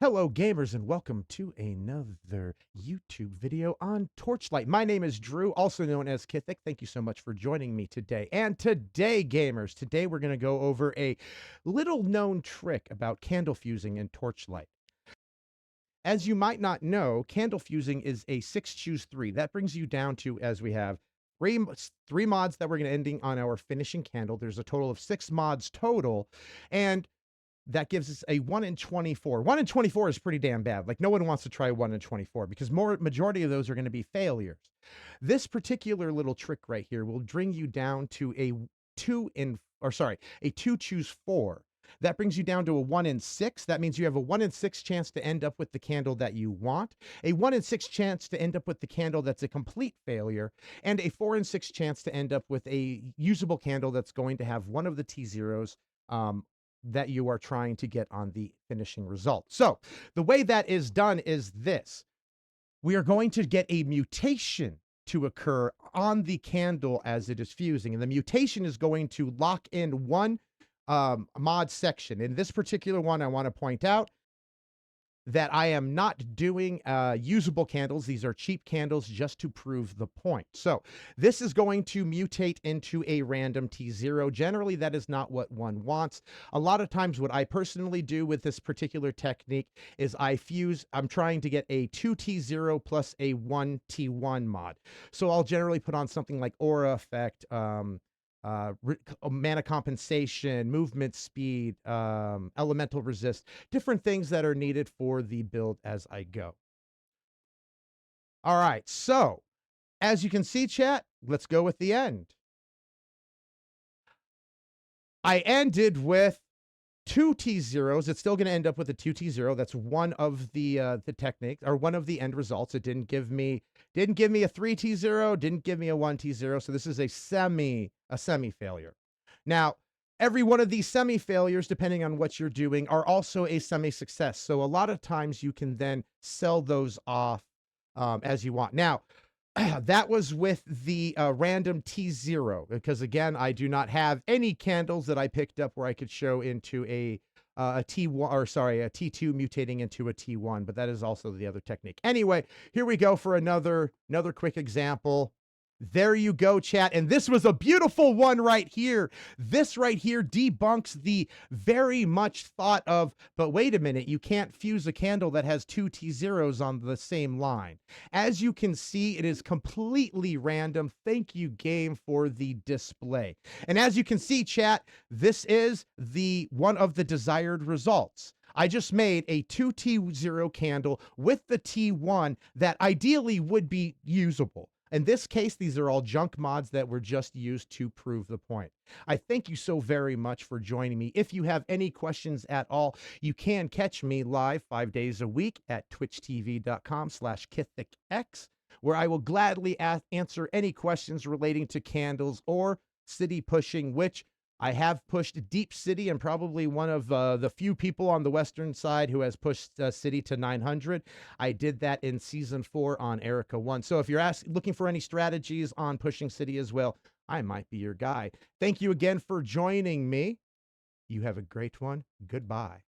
Hello gamers and welcome to another YouTube video on Torchlight. My name is Drew, also known as Kithic. Thank you so much for joining me today. And today gamers, today we're going to go over a little known trick about candle fusing in Torchlight. As you might not know, candle fusing is a 6-choose-3. That brings you down to, as we have three mods that we're going to ending on our finishing candle. There's a total of 6 mods total, and that gives us a 1 in 24. 1 in 24 is pretty damn bad. Like, no one wants to try 1 in 24 because majority of those are going to be failures. This particular little trick right here will bring you down to a 2-choose-4. That brings you down to a 1 in 6. That means you have a 1 in 6 chance to end up with the candle that you want, a 1 in 6 chance to end up with the candle that's a complete failure, and a 4 in 6 chance to end up with a usable candle that's going to have one of the T0s that you are trying to get on the finishing result. So the way that is done is this. We are going to get a mutation to occur on the candle as it is fusing. And the mutation is going to lock in one mod section. In this particular one, I want to point out that I am not doing usable candles. These are cheap candles just to prove the point. So this is going to mutate into a random T0. Generally, that is not what one wants. A lot of times what I personally do with this particular technique is I'm trying to get a 2 T0 plus a 1 T1 mod. So I'll generally put on something like aura effect, mana compensation, movement speed, elemental resist, different things that are needed for the build as I go. All right, so as you can see, chat, let's go with the end. I ended with 2 T0s. It's still going to end up with a 2 T0. That's one of the techniques, or one of the end results. It didn't give me a 3 T0, didn't give me a 1 T0. So this is a semi failure. Now, every one of these semi failures, depending on what you're doing, are also a semi success. So a lot of times you can then sell those off as you want. Now, that was with the random T0, because again, I do not have any candles that I picked up where I could show into a T1, or sorry, a T2 mutating into a T1, but that is also the other technique. Anyway, here we go for another quick example. There you go, chat. And this was a beautiful one right here. This right here debunks the very much thought of, but wait a minute, you can't fuse a candle that has 2 T0s on the same line. As you can see, it is completely random. Thank you, game, for the display. And as you can see, chat, this is the one of the desired results. I just made a 2 T0 candle with the T1 that ideally would be usable. In this case, these are all junk mods that were just used to prove the point. I thank you so very much for joining me. If you have any questions at all, you can catch me live 5 days a week at twitchtv.com/KithicX, where I will gladly answer any questions relating to candles or city pushing, which I have pushed Deep City and probably one of the few people on the Western side who has pushed City to 900. I did that in Season 4 on Erica 1. So if you're looking for any strategies on pushing City as well, I might be your guy. Thank you again for joining me. You have a great one. Goodbye.